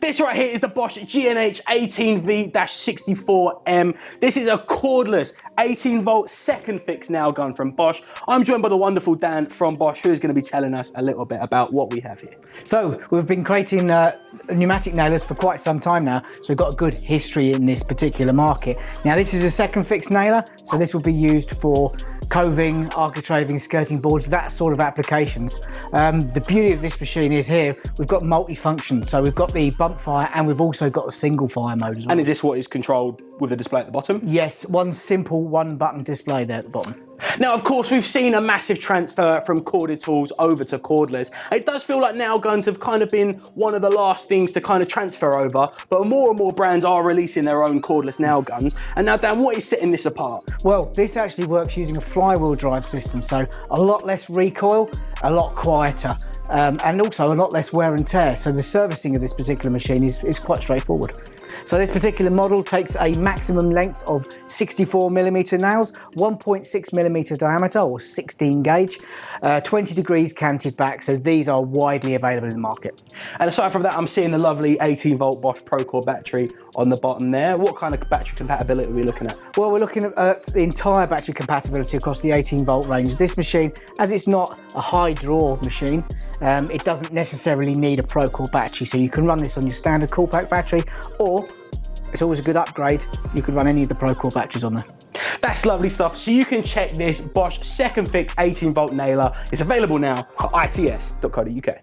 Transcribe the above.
This right here is the Bosch GNH 18V-64M. This is a cordless 18-volt second fix nail gun from Bosch. I'm joined by the wonderful Dan from Bosch, who is going to be telling us a little bit about what we have here. So we've been creating pneumatic nailers for quite some time now, so we've got a good history in this particular market. Now this is a second fix nailer, so this will be used for coving, architraving, skirting boards, that sort of applications. The beauty of this machine is here, we've got multi-function. So we've got the bump fire and we've also got a single fire mode as well. And is this what is controlled with a display at the bottom? Yes, one simple one button display there at the bottom. Now, of course, we've seen a massive transfer from corded tools over to cordless. It does feel like nail guns have kind of been one of the last things to kind of transfer over, but more and more brands are releasing their own cordless nail guns. And now, Dan, what is setting this apart? Well, this actually works using a flywheel drive system, so a lot less recoil, a lot quieter, and also a lot less wear and tear. So the servicing of this particular machine is quite straightforward. So this particular model takes a maximum length of 64mm nails, 1.6mm diameter or 16 gauge, 20 degrees canted back, so these are widely available in the market. And aside from that, I'm seeing the lovely 18-volt Bosch Procore battery on the bottom there. What kind of battery compatibility are we looking at? Well, we're looking at the entire battery compatibility across the 18-volt range. This machine, as it's not a high draw machine, it doesn't necessarily need a Procore battery, so you can run this on your standard cool pack battery, or it's always a good upgrade, you could run any of the Procore batteries on there. That's lovely stuff. So you can check this Bosch second fix 18-volt nailer. It's available now at its.co.uk.